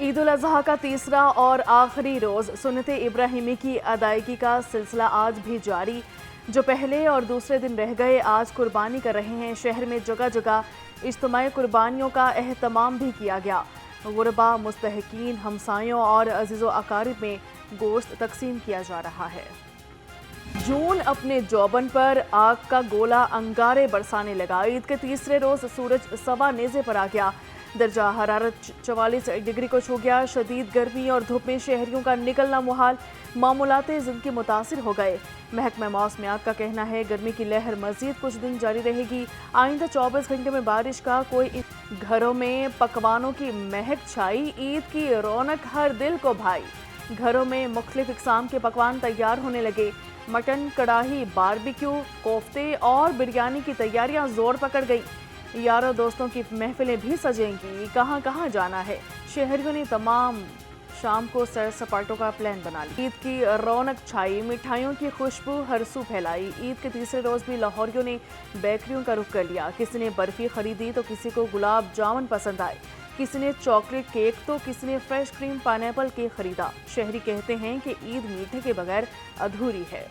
ईद उल अज़हा का तीसरा और आखिरी रोज़ सुन्नत इब्राहिमी की अदायगी का सिलसिला आज भी जारी। जो पहले और दूसरे दिन रह गए आज कुर्बानी कर रहे हैं। शहर में जगह जगह इज्तिमाई कुर्बानियों का एहतमाम भी किया गया। गुरबा, मुस्तहिकीन, हमसायों और अजीज़ो अकारिब में गोश्त तकसीम किया जा रहा है। जून अपने जौबन पर आग का गोला अंगारे बरसाने लगा। ईद के तीसरे रोज़ सूरज सवा नेज़े पर आ गया। दर्जा हरारत 44 डिग्री को छू गया। शदीद गर्मी और धूप में शहरियों का निकलना मुहाल, मामूलाते ज़िंदगी मुतासिर हो गए। महकमा मौसमियात का कहना है गर्मी की लहर मज़ीद कुछ दिन जारी रहेगी। आइंदा 24 घंटे में बारिश का कोई। घरों में पकवानों की महक छाई, ईद की रौनक हर दिल को भाई। घरों में मुख्तलिफ इक़साम के पकवान तैयार होने लगे। मटन, कड़ाही, बारबेक्यू, कोफ्ते और बिरयानी की तैयारियां जोर पकड़ गई। यारों दोस्तों की महफिलें भी सजेंगी। कहां कहां जाना है, शहरियों ने तमाम शाम को सैर सपाटों का प्लान बना लिया। ईद की रौनक छाई, मिठाइयों की खुशबू हरसू फैलाई। ईद के तीसरे रोज भी लाहौरियों ने बेकरियों का रुख कर लिया। किसी ने बर्फी खरीदी तो किसी को गुलाब जामुन पसंद आए, किसी ने चॉकलेट केक तो किसी ने फ्रेश क्रीम पाइनएप्पल केक खरीदा। शहरी कहते हैं कि ईद मीठे के बगैर अधूरी है।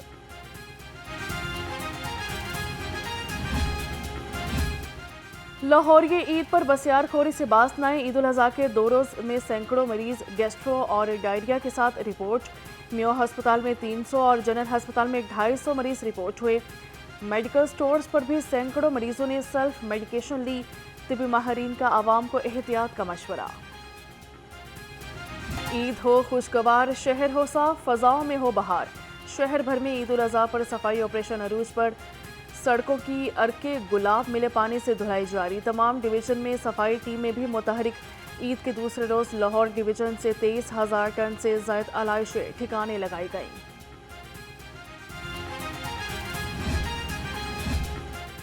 लाहौर ईद पर बसियारखोरी से बास न आए। ईद उल अज़हा के 2 रोज़ में सैकड़ों मरीज गैस्ट्रो और डायरिया के साथ रिपोर्ट। मियो हस्पताल में 300 और जनरल हस्पताल में 250 मरीज रिपोर्ट हुए। मेडिकल स्टोर्स पर भी सैकड़ों मरीजों ने सेल्फ मेडिकेशन ली। तिबी माहरीन का आवाम को एहतियात का मशवरा। ईद हो खुशगवार, शहर हो साफ, फजाओं में हो बहार। शहर भर में ईद उल अज़हा पर सफाई ऑपरेशन अरूज पर। सड़कों की अर्के गुलाब मिले पानी से धुलाई जारी। तमाम डिवीजन में सफाई टीमें भी मुतहरिक। ईद के दूसरे रोज लाहौर डिवीजन से 23,000 टन से ज़ायद आलाइशें ठिकाने लगाई गईं।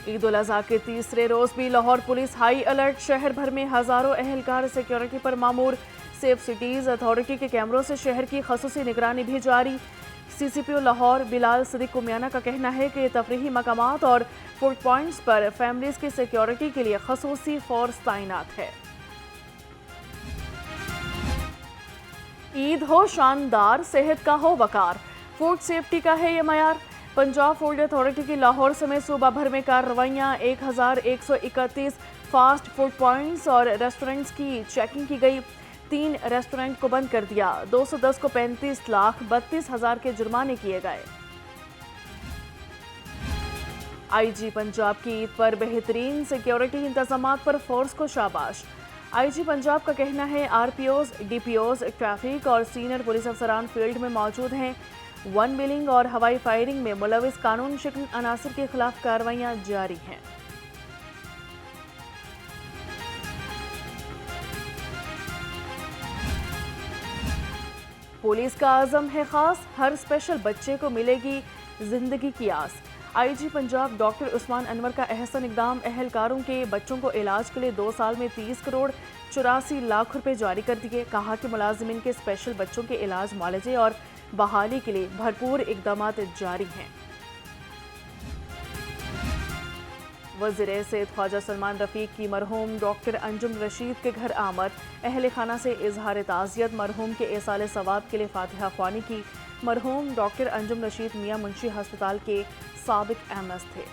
ईद उल अज़हा के तीसरे रोज भी लाहौर पुलिस हाई अलर्ट। शहर भर में हजारों अहलकार सिक्योरिटी पर मामूर। सेफ सिटीज अथॉरिटी के कैमरों से शहर की खसूसी निगरानी भी जारी। CCPO लाहौर बिलाल सदीक कुमियाना का कहना है कि तफरीही मकामात और फूड पॉइंट्स पर फैमिलीज की सिक्योरिटी के लिए खसूसी फोर्स तैनात है। ईद हो शानदार, सेहत का हो वकार, फूड सेफ्टी का है ये मयार। पंजाब फूड अथॉरिटी की लाहौर समेत सूबा भर में कार्रवाइयाँ। 1131 फास्ट फूड पॉइंट्स और रेस्टोरेंट्स की चेकिंग की गई। 3 रेस्टोरेंट को बंद कर दिया। 210 को 35,32,000 के जुर्माने किए गए। IG पंजाब की ईद पर बेहतरीन सिक्योरिटी इंतजामात पर फोर्स को शाबाश। IG पंजाब का कहना है RPOs, DPOs, ट्रैफिक और सीनियर पुलिस अफसरान फील्ड में मौजूद हैं। वन बिलिंग और हवाई फायरिंग में मुलविस कानून शिकन अनासिर के खिलाफ कार्रवाइयां जारी हैं। पुलिस का आज़म है खास, हर स्पेशल बच्चे को मिलेगी जिंदगी की आस। IG पंजाब डॉक्टर उस्मान अनवर का अहसन इकदाम। अहलकारों के बच्चों को इलाज के लिए 2 साल में 30 करोड़ 84 लाख रुपए जारी कर दिए। कहा कि मुलाजिमिन के स्पेशल बच्चों के इलाज, मुआलजे और बहाली के लिए भरपूर इकदामात जारी हैं। वज़ीर सेहत ख्वाजा सलमान रफ़ीक की मरहूम डॉक्टर अंजुम रशीद के घर आमद। अहल खाना से इजहार ताज़ियत। मरहूम के एसाले सवाब के लिए फातिहा ख्वानी की। मरहूम डॉक्टर अंजुम रशीद मियां मुंशी हस्पताल के साबिक MS थे।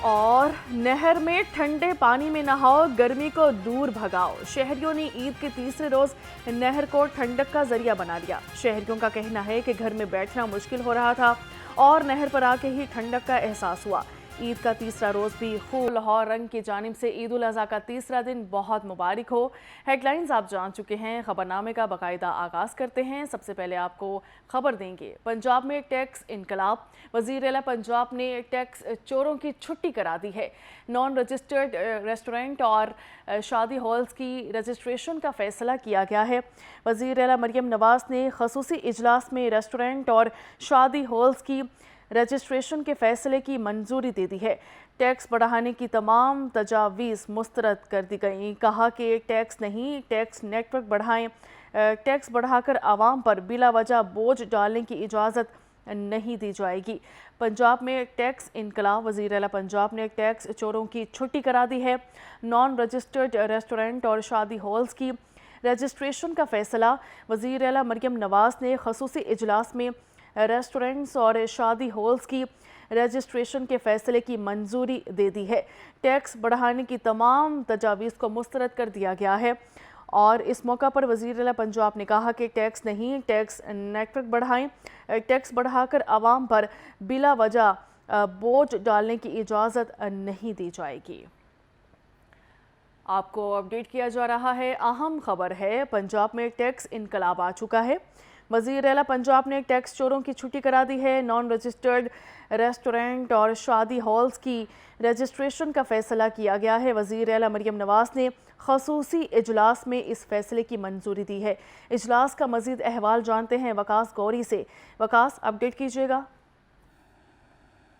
और नहर में ठंडे पानी में नहाओ, गर्मी को दूर भगाओ। शहरियों ने ईद के तीसरे रोज नहर को ठंडक का जरिया बना लिया। शहरियों का कहना है कि घर में बैठना मुश्किल हो रहा था और नहर पर आके ही ठंडक का एहसास हुआ। ईद का तीसरा रोज भी खूब। लाहौर रंग की जानिब से ईद उल अज़हा का तीसरा दिन बहुत मुबारक हो। हेडलाइंस आप जान चुके हैं, खबरनामे का बाकायदा आगाज करते हैं। सबसे पहले आपको खबर देंगे पंजाब में टैक्स इनकलाब। वज़ीर आला पंजाब ने टैक्स चोरों की छुट्टी करा दी है। नॉन रजिस्टर्ड रेस्टोरेंट और शादी हॉल्स की रजिस्ट्रेशन का फैसला किया गया है। वज़ीर आला मरियम नवाज ने खसूसी इजलास में रेस्टोरेंट और शादी हॉल्स की रजिस्ट्रेशन के फैसले की मंजूरी दे दी है। टैक्स बढ़ाने की तमाम तजावीज़ मुस्तरद कर दी गई। कहा कि टैक्स नहीं, टैक्स नेटवर्क बढ़ाएं। टैक्स बढ़ाकर आवाम पर बिला वजह बोझ डालने की इजाज़त नहीं दी जाएगी। पंजाब में टैक्स इनकलाब, वज़ीर आला पंजाब ने टैक्स चोरों की छुट्टी करा दी है। नॉन रजिस्टर्ड रेस्टोरेंट और शादी हॉल्स की रजिस्ट्रेशन का फैसला वज़ीर आला मरियम नवाज़ ने ख़ुसूसी इजलास में रेस्टोरेंट्स और शादी हॉल्स की रजिस्ट्रेशन के फैसले की मंजूरी दे दी है। टैक्स बढ़ाने की तमाम तजावीज़ को मुस्तरद कर दिया गया है और इस मौका पर वज़ीर आला पंजाब ने कहा कि टैक्स नहीं, टैक्स नेटवर्क बढ़ाएं। टैक्स बढ़ाकर आवाम पर बिला वजह बोझ डालने की इजाज़त नहीं दी जाएगी। आपको अपडेट किया जा रहा है, अहम खबर है, पंजाब में टैक्स इनकलाब आ चुका है। वज़ीर आला पंजाब ने टैक्स चोरों की छुट्टी करा दी है। नॉन रजिस्टर्ड रेस्टोरेंट और शादी हॉल्स की रजिस्ट्रेशन का फैसला किया गया है। वज़ीर आला मरियम नवाज़ ने ख़ुसूसी इजलास में इस फैसले की मंजूरी दी है। इजलास का मज़ीद अहवाल जानते हैं वकास गौरी से। वकास, अपडेट कीजिएगा।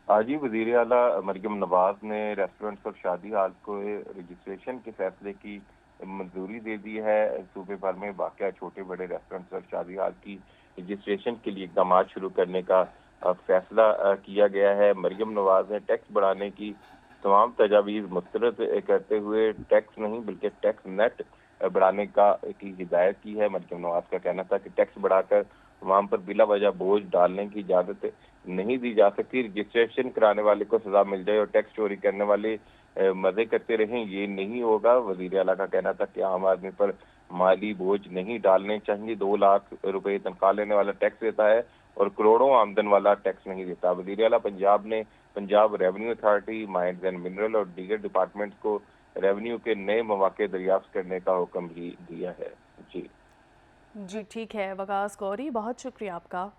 जी, वज़ीर आला मरियम नवाज़ ने रेस्टोरेंट्स और शादी हॉल को रजिस्ट्रेशन के फैसले की मंजूरी दे दी है। सूबे भर में वाक़या छोटे बड़े रेस्टोरेंट्स और शादी हॉल की रजिस्ट्रेशन के लिए इक़दाम शुरू करने का फैसला किया गया है। मरियम नवाज़ ने टैक्स बढ़ाने की तमाम तजावीज़ मुस्तरद करते हुए टैक्स नहीं बल्कि टैक्स नेट बढ़ाने की हिदायत की है। मरियम नवाज़ का कहना था कि टैक्स बढ़ाकर तमाम पर बिला वजह बोझ डालने की इजाज़त नहीं दी जा सकती। रजिस्ट्रेशन कराने वाले को सजा मिल जाए और टैक्स चोरी करने वाले मजे करते रहें, ये नहीं होगा। वज़ीर आला का कहना था कि आम आदमी पर माली बोझ नहीं डालने चाहिए। 2 लाख रुपए तनख्वाह लेने वाला टैक्स देता है और करोड़ों आमदन वाला टैक्स नहीं देता। वज़ीर आला पंजाब ने Punjab revenue authority, mines and mineral और दीगर डिपार्टमेंट्स को रेवेन्यू के नए मौके दरियाफ्त करने का हुक्म भी दिया है। जी ठीक है वकास गौरी, बहुत शुक्रिया आपका।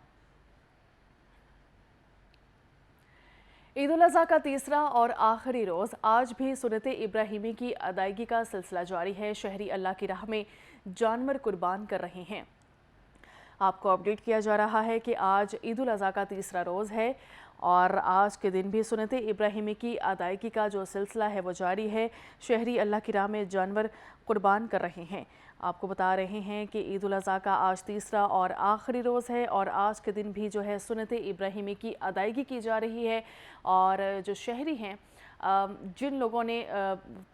ईद उल अज़हा का तीसरा और आखिरी रोज़ आज भी सुन्नत इब्राहिमी की अदायगी का सिलसिला जारी है। शहरी अल्लाह की राह में जानवर कुर्बान कर रहे हैं। आपको अपडेट किया जा रहा है कि आज ईद उल अज़हा का तीसरा रोज़ है और आज के दिन भी सुन्नत इब्राहिमी की अदायगी का जो सिलसिला है वो जारी है। शहरी अल्लाह की राह में जानवर कुर्बान कर रहे हैं। आपको बता रहे हैं कि ईद उल अज़हा का आज तीसरा और आखिरी रोज़ है और आज के दिन भी जो है सुन्नत इब्राहिमी की अदायगी की जा रही है। और जो शहरी हैं, जिन लोगों ने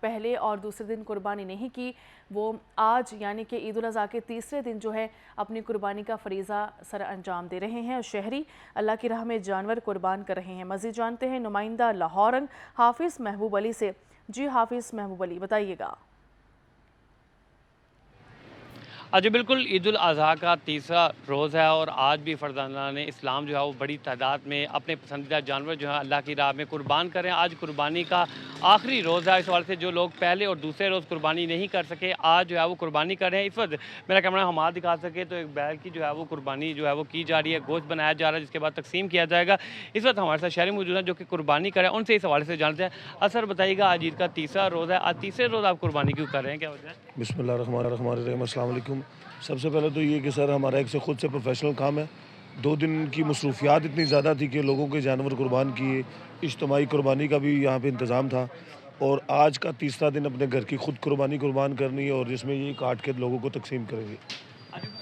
पहले और दूसरे दिन कुर्बानी नहीं की, वो आज यानी कि ईद उल अज़हा के तीसरे दिन जो है अपनी कुर्बानी का फरीज़ा सर अंजाम दे रहे हैं और शहरी अल्लाह की राह में जानवर कुर्बान कर रहे हैं। मज़ीद जानते हैं नुमाइंदा लाहौरन हाफिज़ महबूब अली से। जी हाफिज़ महबूब अली, बताइएगा। जी बिल्कुल, ईद उल अज़हा का तीसरा रोज़ है और आज भी फ़र्ज़ानाने इस्लाम जो है वो बड़ी तादाद में अपने पसंदीदा जानवर जो है अल्लाह की राह में कुर्बान करें। आज कुर्बानी का आखिरी रोज़ है, इस हवाले से जो लोग पहले और दूसरे रोज़ कुर्बानी नहीं कर सके आज जो है वो कुर्बानी कर रहे हैं। इस वक्त मेरा कैमरा हमारा दिखा सके तो एक बैल की जो है वो कुर्बानी जो है वो की जा रही है, गोश्त बनाया जा रहा है जिसके बाद तकसीम किया जाएगा। इस वक्त हमारे साथ शहरी मौजूद हैं जो कि कुर्बानी करें, उनसे इस हवाले से जानते हैं। असर बताइएगा, आज ईद का तीसरा रोज़ है, आज तीसरे रोज़ आप कुर्बानी क्यों कर रहे हैं, क्या वजह है? बिस्मिल्लाहिर्रहमानिर्रहीम, अस्सलाम वालेकुम। सबसे पहले तो ये कि सर हमारा एक से खुद से प्रोफेशनल काम है। 2 दिन की मसरूफियात इतनी ज़्यादा थी कि लोगों के जानवर कुर्बान किए, इज्तिमाई कुर्बानी का भी यहाँ पे इंतज़ाम था और आज का तीसरा दिन अपने घर की खुद कुर्बान करनी है और जिसमें ये काट के लोगों को तकसीम करेंगे।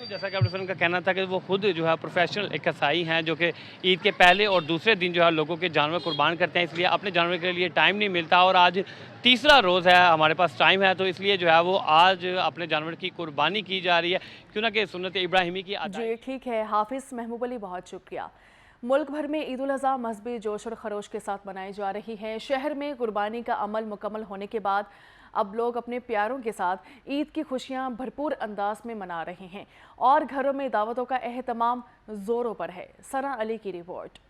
जैसा कि आपने का कहना था कि वो खुद जो है प्रोफेशनल एक कसाई हैं जो कि ईद के पहले और दूसरे दिन जो है लोगों के जानवर कुर्बान करते हैं, इसलिए अपने जानवर के लिए टाइम नहीं मिलता और आज तीसरा रोज़ है, हमारे पास टाइम है, तो इसलिए जो है वो आज अपने जानवर की कुर्बानी की जा रही है, क्यों ना कि सुन्नत इब्राहिमी की जी ठीक है हाफिज़ महबूब अली, बहुत शुक्रिया। मुल्क भर में ईद उल अज़हा मज़हबी जोश और खरोश के साथ मनाई जा रही है। शहर में कुर्बानी का अमल मुकम्मल होने के बाद अब लोग अपने प्यारों के साथ ईद की खुशियां भरपूर अंदाज में मना रहे हैं और घरों में दावतों का एहतमाम जोरों पर है। सना अली की रिपोर्ट।